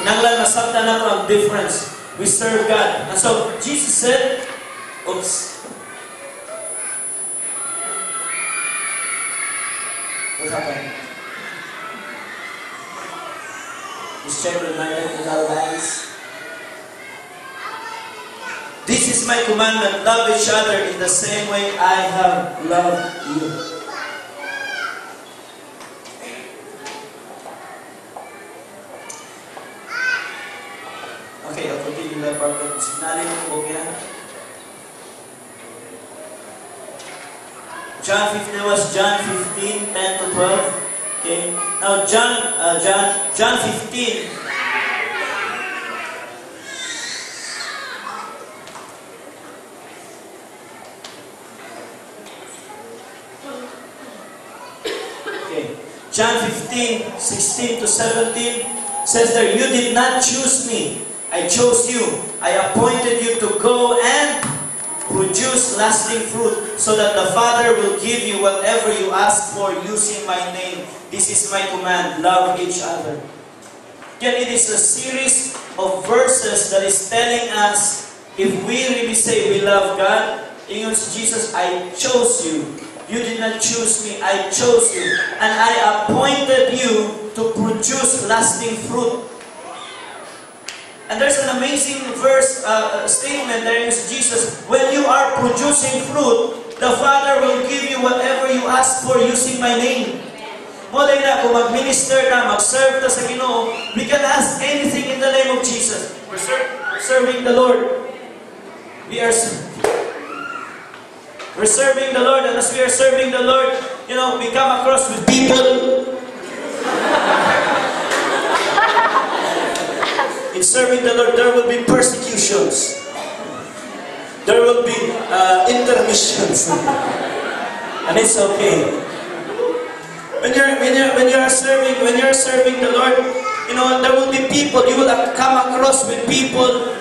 Kinanglan masabtan nato ang difference. We serve God. And so, Jesus said, oops. What happened? This check reminded me of lies. This is my commandment, love each other in the same way I have loved you. Okay, I'll continue that part of the scenario. John 15, that was John 15, 10 to 12. Okay. Now John 15. John 15, 16 to 17 says there, you did not choose me. I chose you. I appointed you to go and produce lasting fruit so that the Father will give you whatever you ask for using my name. This is my command. Love each other. Again, it is a series of verses that is telling us if we really say we love God, ingon si Jesus, I chose you. You did not choose me, I chose you. And I appointed you to produce lasting fruit. And there's an amazing verse, statement there in Jesus. When you are producing fruit, the Father will give you whatever you ask for using my name. Mulay na, kung mag-minister na, mag-serve ta sa Ginoo, we can ask anything in the name of Jesus. We're serving the Lord. We're serving the Lord, and as we are serving the Lord, you know, we come across with people. In serving the Lord, there will be persecutions. There will be intermissions. And it's okay. When you're serving the Lord, you know, there will be people, you will come across with people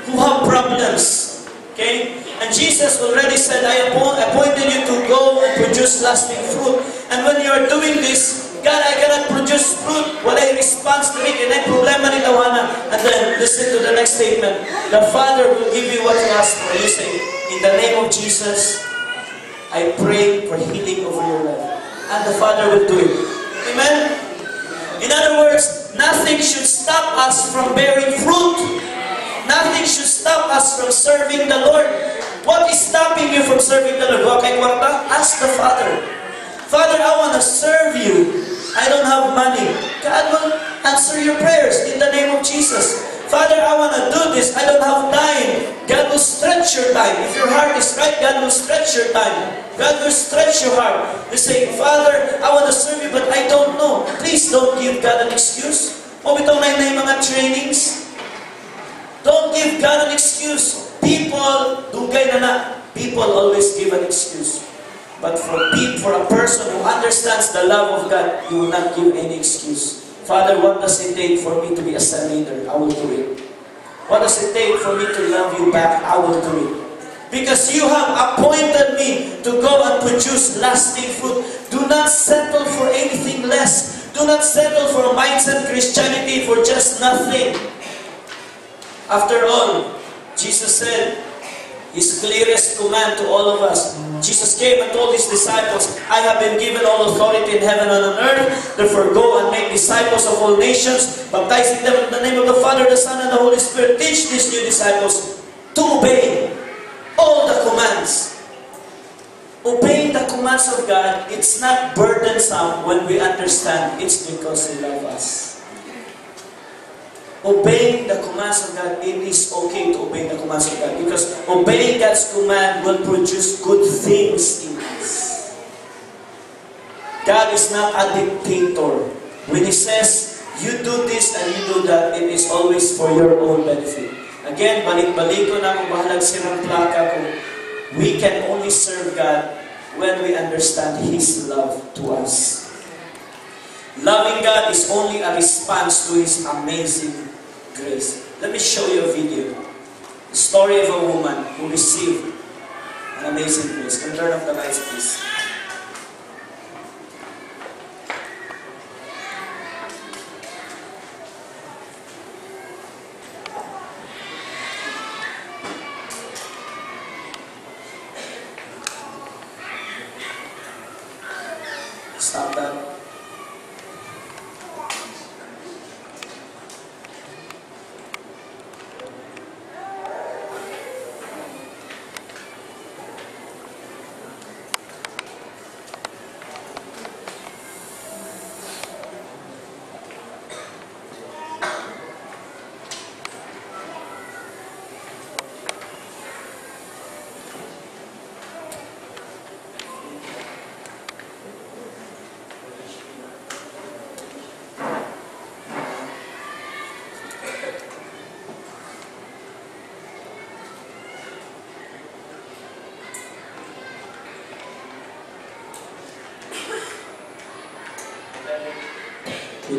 who have problems. Okay? And Jesus already said, I appointed you to go and produce lasting fruit. And when you are doing this, God, I cannot produce fruit. Walay response to me, kinay problema ni tawana. And then, listen to the next statement. The Father will give you what you ask for. You say, in the name of Jesus, I pray for healing over your life. And the Father will do it. Amen? In other words, nothing should stop us from bearing fruit. Nothing should stop us from serving the Lord. What is stopping you from serving the Lord? Okay, kwarta? Ask the Father. Father, I want to serve you. I don't have money. God will answer your prayers in the name of Jesus. Father, I want to do this. I don't have time. God will stretch your time. If your heart is right, God will stretch your time. God will stretch your heart. You say, Father, I want to serve you, but I don't know. Please don't give God an excuse. O bitaw na yung mga trainings. Don't give God an excuse. People, dugay na. People always give an excuse. But for a person who understands the love of God, you will not give any excuse. Father, what does it take for me to be a son leader? I will do it. What does it take for me to love you back? I will do it. Because you have appointed me to go and produce lasting fruit. Do not settle for anything less. Do not settle for mindset Christianity for just nothing. After all, Jesus said, His clearest command to all of us. Jesus came and told His disciples, I have been given all authority in heaven and on earth. Therefore go and make disciples of all nations, baptizing them in the name of the Father, the Son, and the Holy Spirit. Teach these new disciples to obey all the commands. Obeying the commands of God, it's not burdensome when we understand it's because He loves us. Obeying the commands of God, it is okay to obey the commands of God because obeying God's command will produce good things in us. God is not a dictator. When He says, you do this and you do that, it is always for your own benefit. Again, balik-balik ko na kung bahalag sirang plaka kung we can only serve God when we understand His love to us. Loving God is only a response to His amazing grace. Let me show you a video. The story of a woman who received an amazing grace. Can you turn off the lights, please?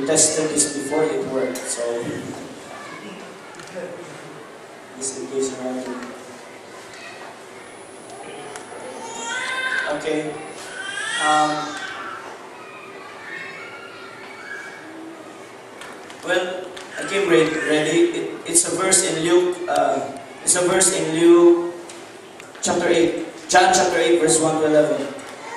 tested this before it worked. So, just in case you're wondering. Okay. Well, I came ready. It's a verse in Luke. It's a verse in Luke chapter 8. John chapter 8, verse 1 to 11.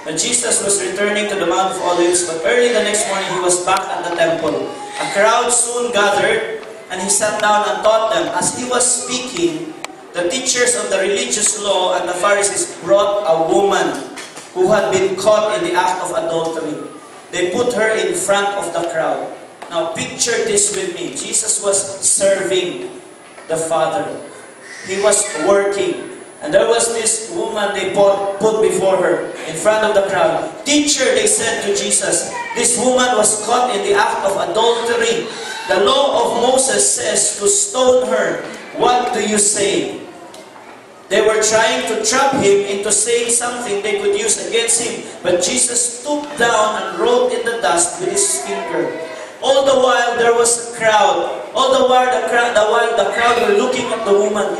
When Jesus was returning to the Mount of Olives, but early the next morning he was back at the temple. A crowd soon gathered, and he sat down and taught them. As he was speaking, the teachers of the religious law and the Pharisees brought a woman who had been caught in the act of adultery. They put her in front of the crowd. Now picture this with me. Jesus was serving the Father. He was working. And there was this woman they put before her in front of the crowd. Teacher, they said to Jesus, this woman was caught in the act of adultery. The law of Moses says to stone her. What do you say? They were trying to trap him into saying something they could use against him. But Jesus stooped down and wrote in the dust with his finger. All the while there was a crowd. All the while the crowd were looking at the woman.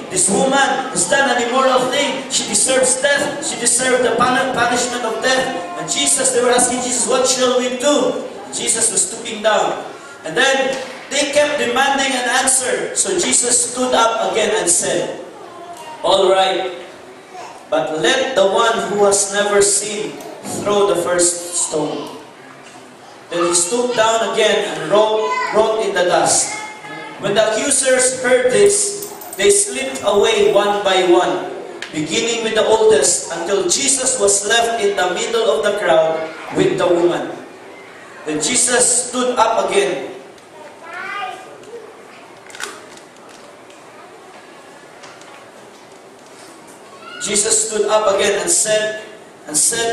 This woman has done an immoral thing. She deserves death. She deserves the punishment of death. And Jesus, they were asking Jesus, what shall we do? Jesus was stooping down. And then they kept demanding an answer. So Jesus stood up again and said, all right, but let the one who has never sinned throw the first stone. Then he stooped down again and wrote in the dust. When the accusers heard this, they slipped away one by one, beginning with the oldest, until Jesus was left in the middle of the crowd with the woman. Then Jesus stood up again. Jesus stood up again and said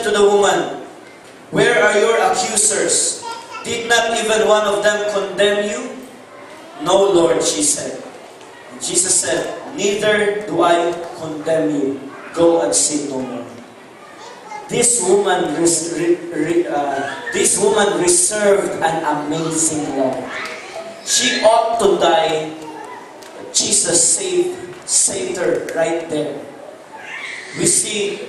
to the woman, where are your accusers? Did not even one of them condemn you? No, Lord, she said. And Jesus said, neither do I condemn you. Go and sin no more. This woman reserved an amazing love. She ought to die, but Jesus saved her right there. We see,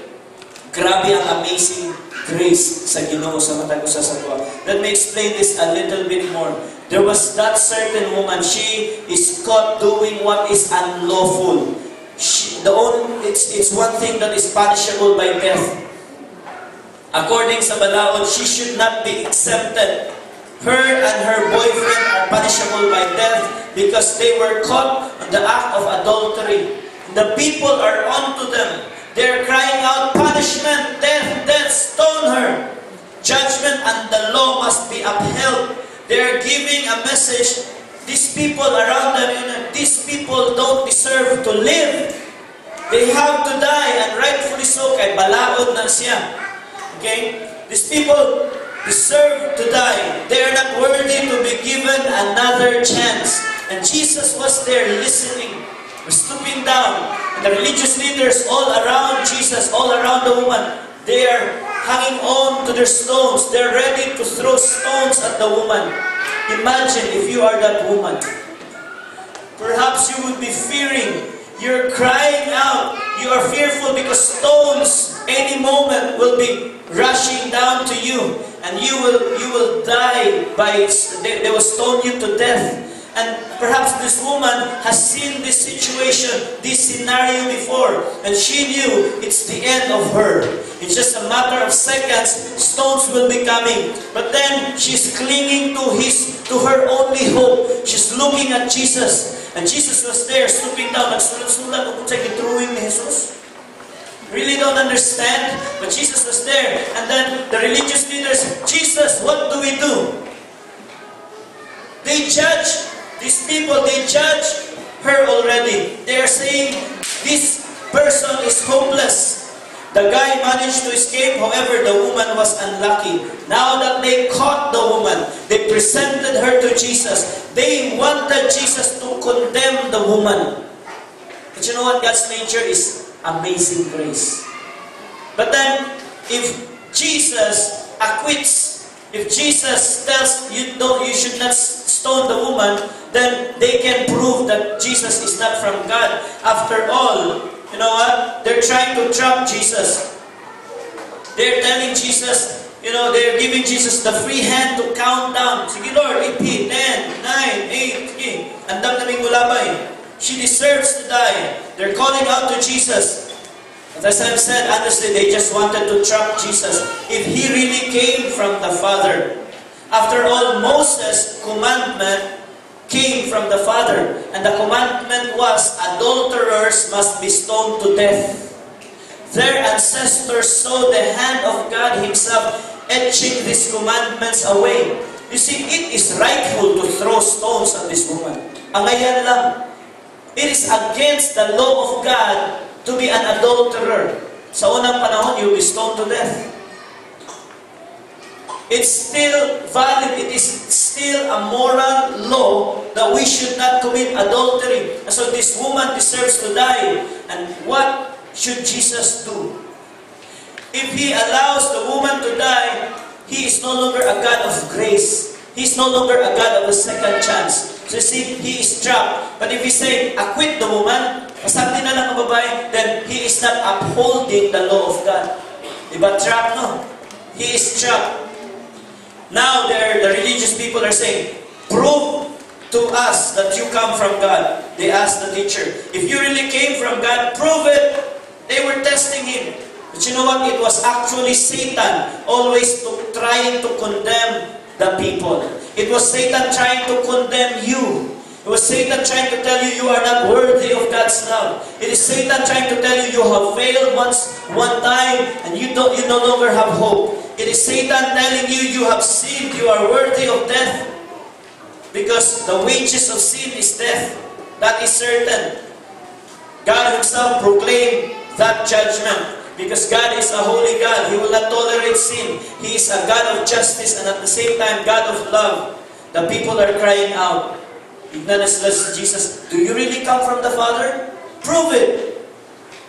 grabe ang amazing grace sa Ginoo sa matag usa sa tuwa. Let me explain this a little bit more. There was that certain woman. She is caught doing what is unlawful. It's one thing that is punishable by death. According sa Balaod, she should not be exempted. Her and her boyfriend are punishable by death because they were caught in the act of adultery. The people are onto them. They're crying out, punishment, death, death, stone her. Judgment and the law must be upheld. They're giving a message. These people around them, these people don't deserve to live. They have to die, and rightfully so, kay balaod na siya. Okay? These people deserve to die. They are not worthy to be given another chance. And Jesus was there listening, stooping down. And the religious leaders all around Jesus, all around the woman, they are hanging on to their stones. They're ready to throw stones at the woman. Imagine if you are that woman. Perhaps you would be fearing. You're crying out. You are fearful because stones any moment will be rushing down to you. And you will die by, they will stone you to death. And perhaps this woman has seen this situation, this scenario before, and she knew it's the end of her. It's just a matter of seconds, stones will be coming. But then she's clinging to her only hope. She's looking at Jesus, and Jesus was there, stooping down, nagsulat-sulat kung sa'y gitruwing ni Jesus. Really don't understand, but Jesus was there. And then the religious leaders, Jesus, what do we do? They judge. These people, they judge her already. They are saying, this person is hopeless. The guy managed to escape, however, the woman was unlucky. Now that they caught the woman, they presented her to Jesus. They wanted Jesus to condemn the woman. But you know what? God's nature is amazing grace. But then, if Jesus acquits If Jesus tells you should not stone the woman, then they can prove that Jesus is not from God. After all, you know what? They're trying to trap Jesus. They're telling Jesus, you know, they're giving Jesus the free hand to count down. Sige Lord, 18, 10, 9, 8, andam naming gulabay. She deserves to die. They're calling out to Jesus. As I've said, honestly, they just wanted to trap Jesus. If He really came from the Father. After all, Moses' commandment came from the Father. And the commandment was, adulterers must be stoned to death. Their ancestors saw the hand of God Himself etching these commandments away. You see, it is rightful to throw stones at this woman. Angayan lang. It is against the law of God to be an adulterer. Sa unang panahon, you will be stoned to death. It's still valid. It is still a moral law that we should not commit adultery. And so this woman deserves to die. And what should Jesus do? If He allows the woman to die, He is no longer a God of grace. He is no longer a God of a second chance. So you see, He is trapped. But if He say, acquit the woman, masabi na lang ang babae, then He is not upholding the law of God. Diba trapped, no? He is trapped. Now, the religious people are saying, prove to us that you come from God. They asked the teacher, if you really came from God, prove it. They were testing Him. But you know what? It was actually Satan always trying to condemn the people. It was Satan trying to condemn you. It was Satan trying to tell you you are not worthy of God's love. It is Satan trying to tell you you have failed one time and you no longer have hope. It is Satan telling you you have sinned, you are worthy of death. Because the wages of sin is death. That is certain. God Himself proclaimed that judgment. Because God is a holy God. He will not tolerate sin. He is a God of justice and at the same time God of love. The people are crying out. Ignorance Jesus, do you really come from the Father? Prove it.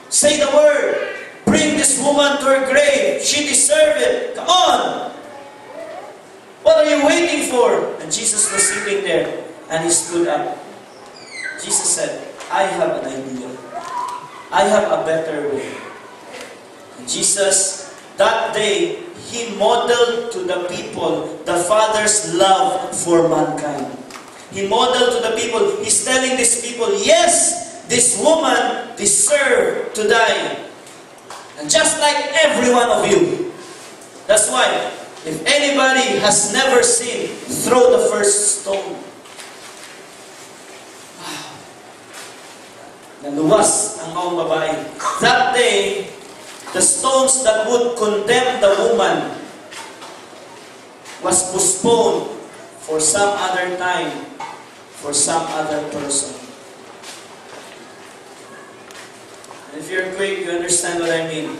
Say the word. Bring this woman to her grave. She deserves it. Come on. What are you waiting for? And Jesus was sitting there and He stood up. Jesus said, I have an idea. I have a better way. Jesus, that day, He modeled to the people the Father's love for mankind. He modeled to the people, He's telling these people, yes, this woman deserved to die. And just like every one of you. That's why, if anybody has never sinned, throw the first stone. Wow. Naluwas ang mga babae. That day, the stones that would condemn the woman was postponed for some other time, for some other person. And if you're quick, you understand what I mean.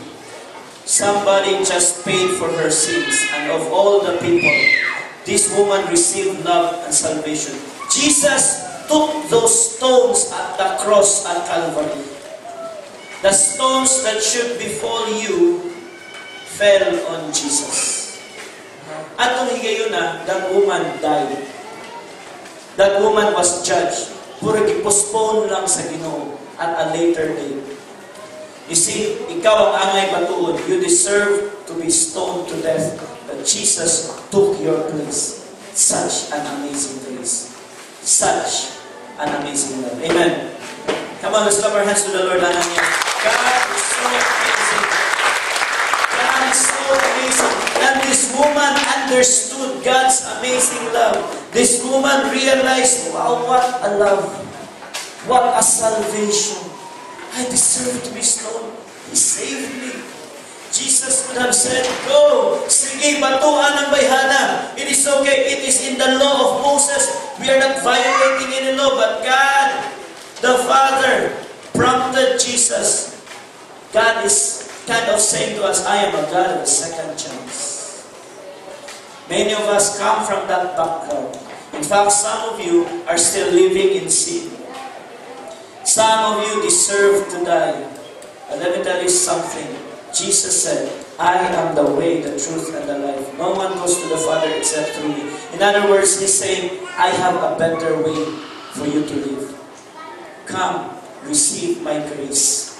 Somebody just paid for her sins, and of all the people, this woman received love and salvation. Jesus took those stones at the cross at Calvary. The stones that should befall you fell on Jesus. Atong higayon na, that woman died. That woman was judged. Puro i-postpone lang sa Ginoo at a later date. You see, ikaw ang angay batuon. You deserve to be stoned to death. But Jesus took your place. Such an amazing grace. Such an amazing love. Amen. Come on, let's clap our hands to the Lord. God is so amazing. God is so amazing. And this woman understood God's amazing love. This woman realized, wow, what a love. What a salvation. I deserve to be stoned. He saved me. Jesus would have said, go, sige, batuan ang bayhana. It is okay. It is in the law of Moses. We are not violating any law, but God, the Father, prompted Jesus. God is kind of saying to us, I am a God of a second chance. Many of us come from that background. In fact, some of you are still living in sin. Some of you deserve to die. But let me tell you something. Jesus said, I am the way, the truth, and the life. No one goes to the Father except through me. In other words, He's saying, I have a better way for you to live. Come, receive my grace,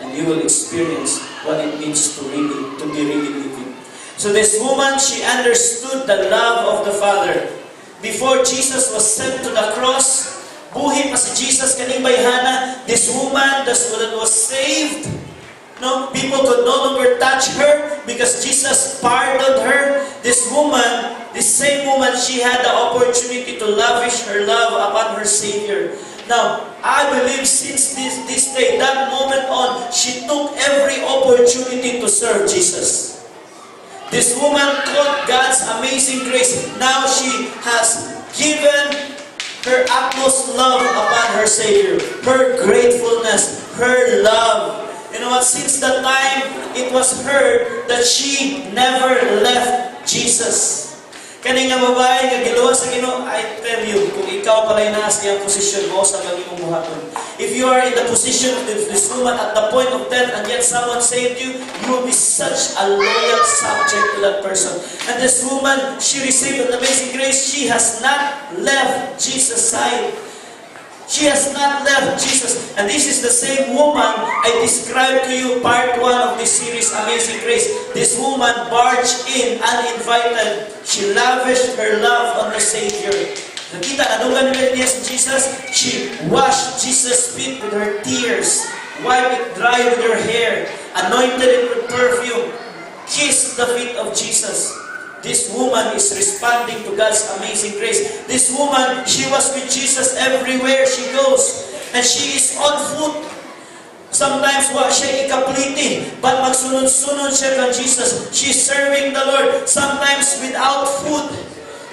and you will experience what it means to be really living. So this woman, she understood the love of the Father. Before Jesus was sent to the cross, buhi pa si Jesus kaning bayhana, this woman that was saved. No, people could no longer touch her because Jesus pardoned her. This woman, this same woman, she had the opportunity to lavish her love upon her Savior. Now, I believe since this day, that moment on, she took every opportunity to serve Jesus. This woman caught God's amazing grace. Now she has given her utmost love upon her Savior, her gratefulness, her love. You know what? Since the time it was heard that she never left Jesus. Kani nga babae nga giluwas sa Ginoo, I tell you, kung ikaw pala'y nasa iyang posisyon mo sa maging buhaton. If you are in the position of this woman at the point of death and yet someone saved you, you will be such a loyal subject to that person. And this woman, she received an amazing grace. She has not left Jesus' side. She has not left Jesus. And this is the same woman I described to you, part 1 of this series, Amazing Grace. This woman barged in uninvited. She lavished her love on the Savior. Nakita, anong niya sa Jesus? She washed Jesus' feet with her tears, wiped it dry with her hair, anointed it with perfume, kissed the feet of Jesus. This woman is responding to God's amazing grace. This woman, she was with Jesus everywhere she goes. And she is on foot. Sometimes wa siya ikapliti, but magsunod-sunod siya kang Jesus. She's serving the Lord. Sometimes without food.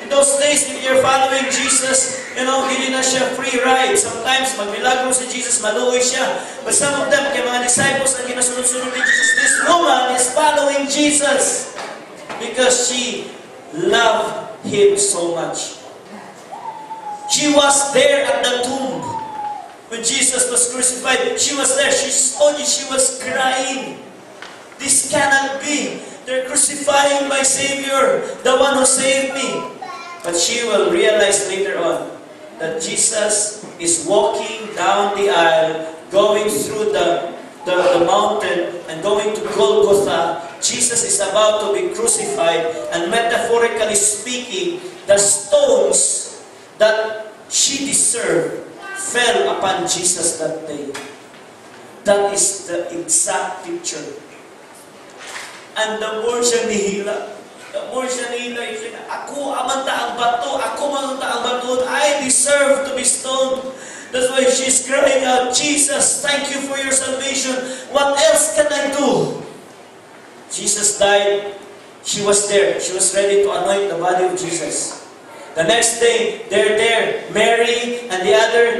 In those days, if you're following Jesus, you know, hindi na siya free ride. Sometimes, magmilagro si Jesus, maluoy siya. But some of them, kay mga disciples na ginasunod-sunod ni Jesus, this woman is following Jesus. Because she loved Him so much. She was there at the tomb. When Jesus was crucified, she was there. She was crying. This cannot be. They're crucifying my Savior, the one who saved me. But she will realize later on that Jesus is walking down the aisle, going through the mountain and going to Golgotha. Jesus is about to be crucified, and metaphorically speaking, the stones that she deserved fell upon Jesus that day. That is the exact picture. And the more siya nihila, ako amanta ang bato, I deserve to be stoned. That's why she's crying out, Jesus, thank you for your salvation. What else can I do? Jesus died. She was there. She was ready to anoint the body of Jesus. The next day, they're there. Mary and the other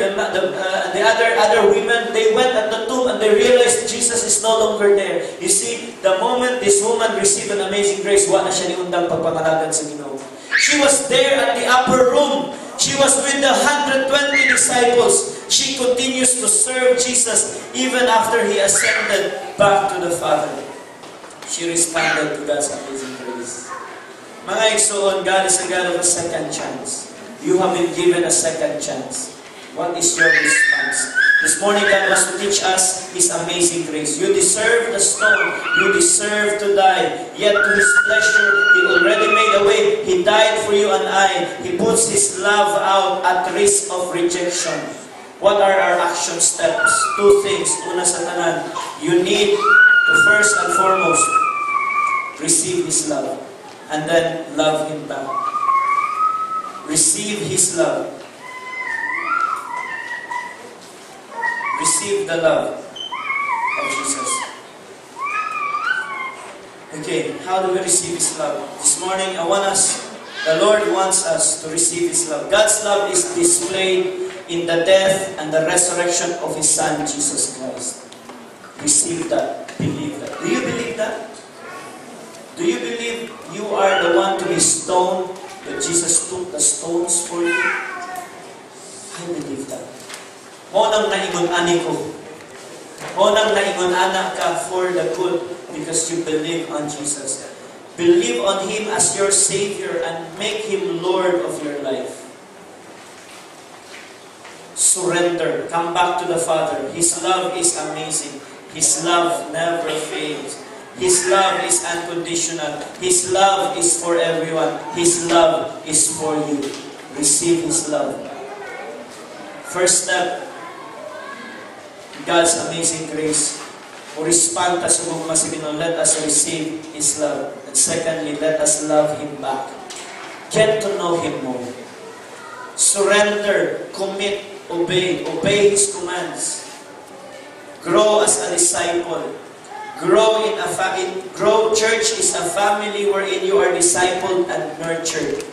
women, they went at the tomb and they realized Jesus is no longer there. You see, the moment this woman received an amazing grace, wala siya niundang pagpangalagan sa Ginoo. She was there at the upper room. She was with the 120 disciples. She continues to serve Jesus even after He ascended back to the Father. She responded to God's amazing grace. Mga igsoon, God is a God of a second chance. You have been given a second chance. What is your response? This morning, God wants to teach us His amazing grace. You deserve the stone. You deserve to die. Yet to His pleasure, He already made a way. He died for you and I. He puts His love out at risk of rejection. What are our action steps? 2 things. Una sa tanan, you need to first and foremost receive His love. And then love Him back. Receive His love. Receive the love of Jesus. Okay, how do we receive His love? This morning, the Lord wants us to receive His love. God's love is displayed in the death and the resurrection of His Son, Jesus Christ. Receive that. Believe that. Do you believe that? Do you believe you are the one to be stoned, that Jesus took the stones for you? I believe that. Mo nang naingon ani ko. O nang naingon anak ka for the good because you believe on Jesus. Believe on Him as your Savior and make Him Lord of your life. Surrender. Come back to the Father. His love is amazing. His love never fails. His love is unconditional. His love is for everyone. His love is for you. Receive His love. First step, God's amazing grace. O respond ta sa gugma sa Ginoo, let us receive His love. And secondly, let us love Him back. Get to know Him more. Surrender, commit, obey. Obey His commands. Grow as a disciple. Grow. Church is a family wherein you are discipled and nurtured.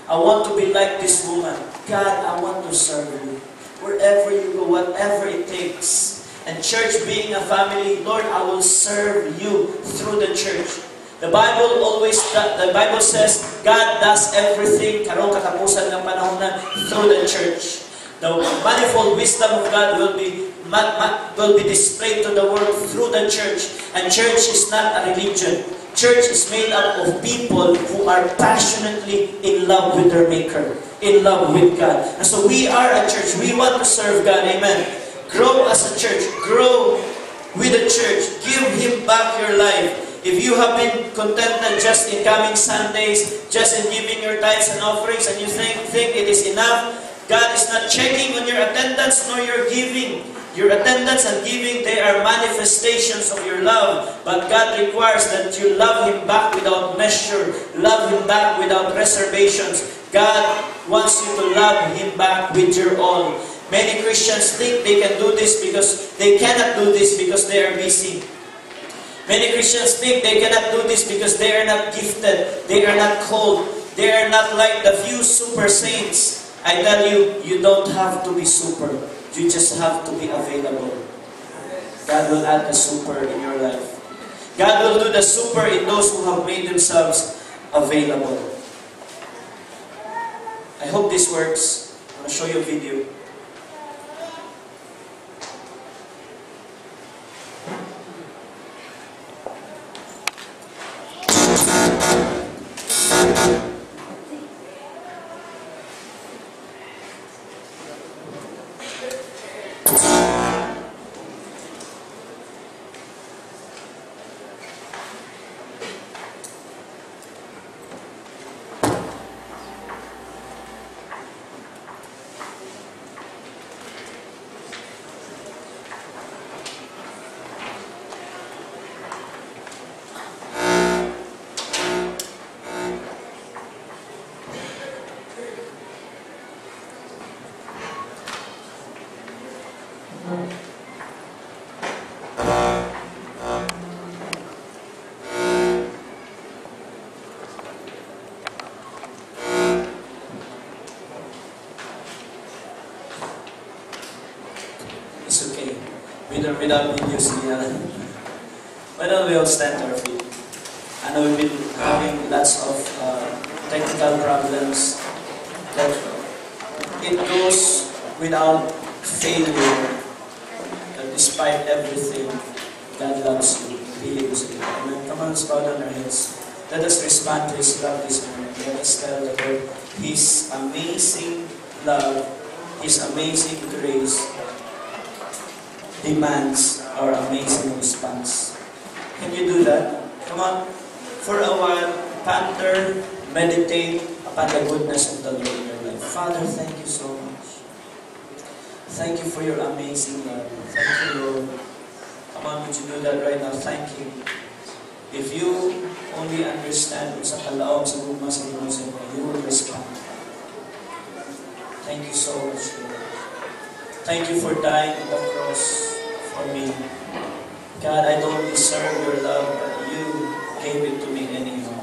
I want to be like this woman. God, I want to serve you. Wherever you go, whatever it takes. And church being a family, Lord, I will serve you through the church. The Bible says, God does everything, karong katapusan ng panahon na, through the church. The manifold wisdom of God will be displayed to the world through the church. And church is not a religion. Church is made up of people who are passionately in love with their Maker, in love with God. And so we are a church. We want to serve God. Amen. Grow as a church. Grow with the church. Give Him back your life. If you have been contented just in coming Sundays, just in giving your tithes and offerings, and you think it is enough, God is not checking on your attendance nor your giving. Your attendance and giving, they are manifestations of your love. But God requires that you love Him back without measure. Love Him back without reservations. God wants you to love Him back with your all. Many Christians think they can do this because they cannot do this because they are busy. Many Christians think they cannot do this because they are not gifted. They are not called. They are not like the few super saints. I tell you, you don't have to be super. You just have to be available. God will add the super in your life. God will do the super in those who have made themselves available. I hope this works. I'm going to show you a video. It's okay. Without videos, why don't we all stand to our feet? I know we've been having lots of technical problems. But it goes without failure that despite everything, God loves you. He lives you. Amen. Come on, let's bow down our heads. Let us respond to His love this morning. Let us tell the Lord His amazing love, His amazing grace demands our amazing response. Can you do that? Come on. For a while, ponder, meditate upon the goodness of the Lord in your life. Father, thank you so much. Thank you for your amazing love. Thank you, Lord. Come on, would you do that right now? Thank you. If you only understand sa kalaog sa gugma sa Ginoo, you will respond. Thank you so much, Lord. Thank you for dying on the cross for me. God, I don't deserve your love, but you gave it to me anyhow.